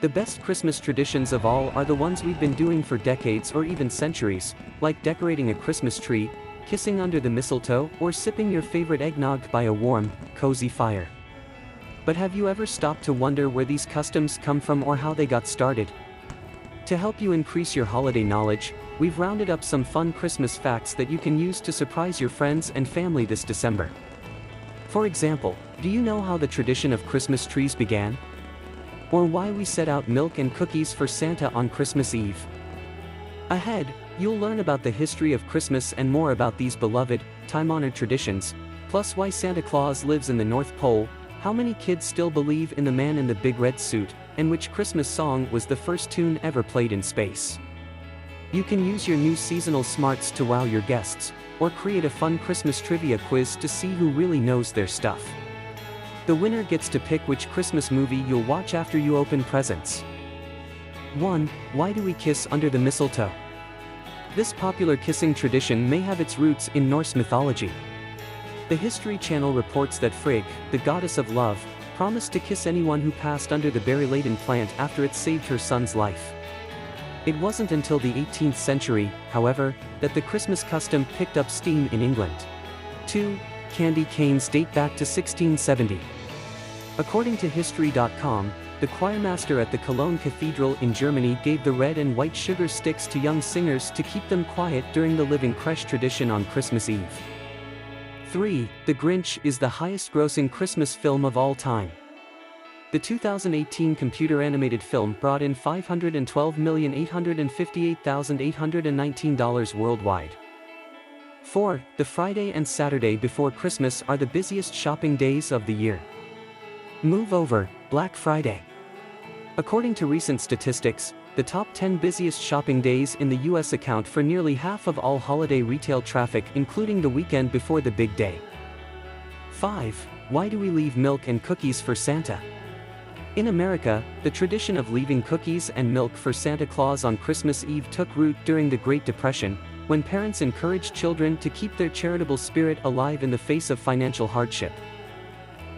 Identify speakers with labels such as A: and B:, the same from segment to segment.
A: The best Christmas traditions of all are the ones we've been doing for decades or even centuries, like decorating a Christmas tree, kissing under the mistletoe, or sipping your favorite eggnog by a warm, cozy fire. But have you ever stopped to wonder where these customs come from or how they got started? To help you increase your holiday knowledge, we've rounded up some fun Christmas facts that you can use to surprise your friends and family this December. For example, do you know how the tradition of Christmas trees began? Or why we set out milk and cookies for Santa on Christmas Eve? Ahead, you'll learn about the history of Christmas and more about these beloved, time-honored traditions, plus why Santa Claus lives in the North Pole, how many kids still believe in the man in the big red suit, and which Christmas song was the first tune ever played in space. You can use your new seasonal smarts to wow your guests, or create a fun Christmas trivia quiz to see who really knows their stuff. The winner gets to pick which Christmas movie you'll watch after you open presents. 1. Why do we kiss under the mistletoe? This popular kissing tradition may have its roots in Norse mythology. The History Channel reports that Frigg, the goddess of love, promised to kiss anyone who passed under the berry-laden plant after it saved her son's life. It wasn't until the 18th century, however, that the Christmas custom picked up steam in England. 2. Candy canes date back to 1670. According to History.com, the choirmaster at the Cologne Cathedral in Germany gave the red and white sugar sticks to young singers to keep them quiet during the living creche tradition on Christmas Eve. 3. The Grinch is the highest-grossing Christmas film of all time. The 2018 computer-animated film brought in $512,858,819 worldwide. 4. The Friday and Saturday before Christmas are the busiest shopping days of the year. Move over, Black Friday. According to recent statistics, the top 10 busiest shopping days in the US account for nearly half of all holiday retail traffic, including the weekend before the big day. 5. Why do we leave milk and cookies for Santa? In America, the tradition of leaving cookies and milk for Santa Claus on Christmas Eve took root during the Great Depression, when parents encouraged children to keep their charitable spirit alive in the face of financial hardship.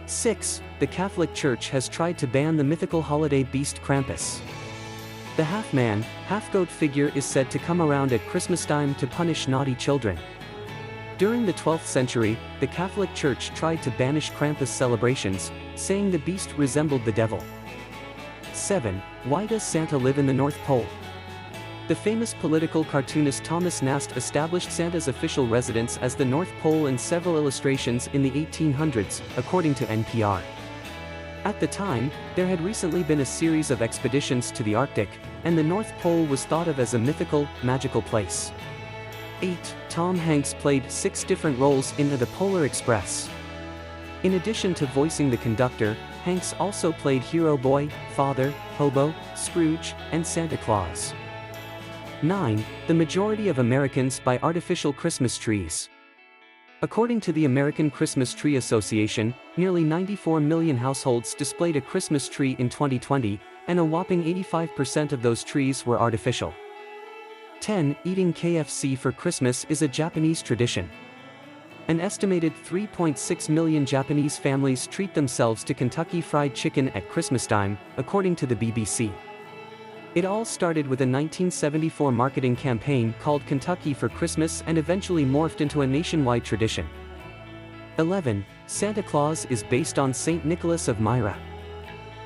A: 6. The Catholic Church has tried to ban the mythical holiday beast Krampus. The half-man, half-goat figure is said to come around at Christmastime to punish naughty children. During the 12th century, the Catholic Church tried to banish Krampus celebrations, saying the beast resembled the devil. 7. Why does Santa live in the North Pole? The famous political cartoonist Thomas Nast established Santa's official residence as the North Pole in several illustrations in the 1800s, according to NPR. At the time, there had recently been a series of expeditions to the Arctic, and the North Pole was thought of as a mythical, magical place. 8. Tom Hanks played 6 different roles in The Polar Express. In addition to voicing the conductor, Hanks also played Hero Boy, Father, Hobo, Scrooge, and Santa Claus. 9. The majority of Americans buy artificial Christmas trees. According to the American Christmas Tree Association, nearly 94 million households displayed a Christmas tree in 2020, and a whopping 85% of those trees were artificial. 10. Eating KFC for Christmas is a Japanese tradition. An estimated 3.6 million Japanese families treat themselves to Kentucky Fried Chicken at Christmastime, according to the BBC. It all started with a 1974 marketing campaign called Kentucky for Christmas and eventually morphed into a nationwide tradition. 11. Santa Claus is based on Saint Nicholas of Myra.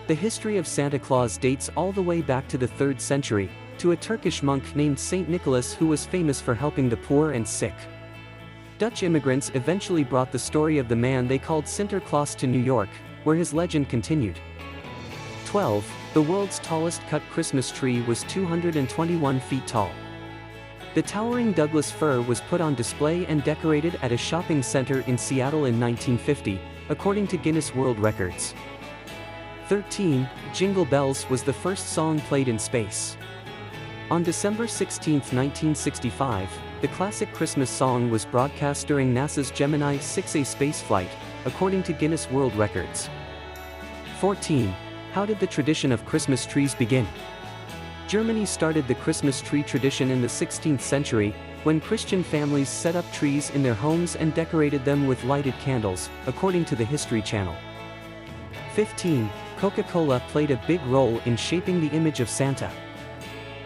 A: The history of Santa Claus dates all the way back to the 3rd century, to a Turkish monk named Saint Nicholas who was famous for helping the poor and sick. Dutch immigrants eventually brought the story of the man they called Sinterklaas to New York, where his legend continued. 12. The world's tallest cut Christmas tree was 221 feet tall. The towering Douglas fir was put on display and decorated at a shopping center in Seattle in 1950, according to Guinness World Records. 13. Jingle Bells was the first song played in space. On December 16, 1965, the classic Christmas song was broadcast during NASA's Gemini 6A spaceflight, according to Guinness World Records. 14. How did the tradition of Christmas trees begin? Germany started the Christmas tree tradition in the 16th century, when Christian families set up trees in their homes and decorated them with lighted candles, according to the History Channel. 15. Coca-Cola played a big role in shaping the image of Santa.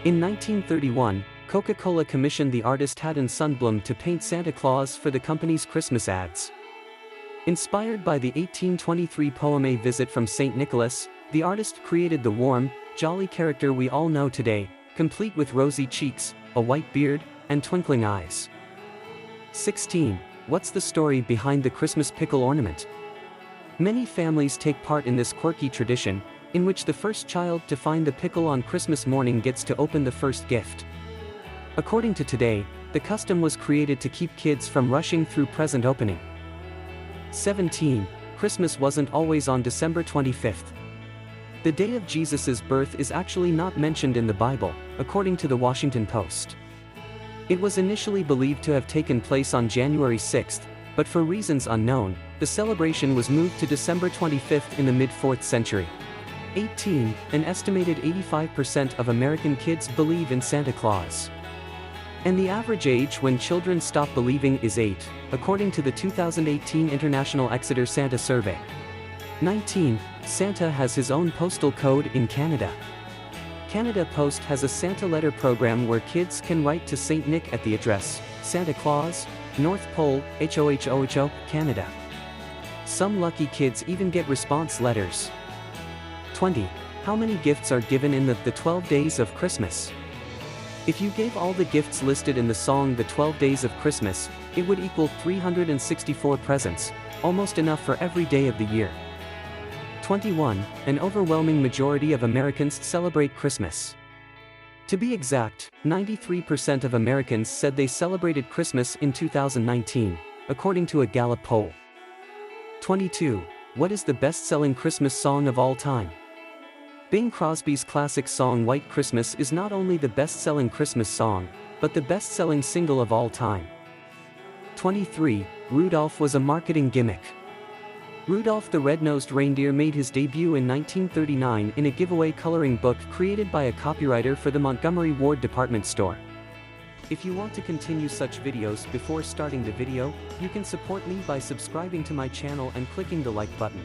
A: In 1931, Coca-Cola commissioned the artist Haddon Sundblom to paint Santa Claus for the company's Christmas ads. Inspired by the 1823 poem A Visit from St. Nicholas, the artist created the warm, jolly character we all know today, complete with rosy cheeks, a white beard, and twinkling eyes. 16. What's the story behind the Christmas pickle ornament? Many families take part in this quirky tradition, in which the first child to find the pickle on Christmas morning gets to open the first gift. According to Today, the custom was created to keep kids from rushing through present opening. 17. Christmas wasn't always on December 25th. The day of Jesus' birth is actually not mentioned in the Bible, according to the Washington Post. It was initially believed to have taken place on January 6th, but for reasons unknown, the celebration was moved to December 25th in the mid-4th century. 18. An estimated 85% of American kids believe in Santa Claus. And the average age when children stop believing is 8, according to the 2018 International Exeter Santa Survey. 19. Santa has his own postal code in Canada. Canada Post has a Santa letter program where kids can write to St. Nick at the address, Santa Claus, North Pole, HOHOHO, Canada. Some lucky kids even get response letters. 20. How many gifts are given in the 12 Days of Christmas? If you gave all the gifts listed in the song The 12 Days of Christmas, it would equal 364 presents, almost enough for every day of the year. 21. An overwhelming majority of Americans celebrate Christmas. To be exact, 93% of Americans said they celebrated Christmas in 2019, according to a Gallup poll. 22. What is the best-selling Christmas song of all time? Bing Crosby's classic song White Christmas is not only the best-selling Christmas song, but the best-selling single of all time. 23. Rudolph was a marketing gimmick. Rudolph the Red-Nosed Reindeer made his debut in 1939 in a giveaway coloring book created by a copywriter for the Montgomery Ward department store. If you want to continue such videos before starting the video, you can support me by subscribing to my channel and clicking the like button.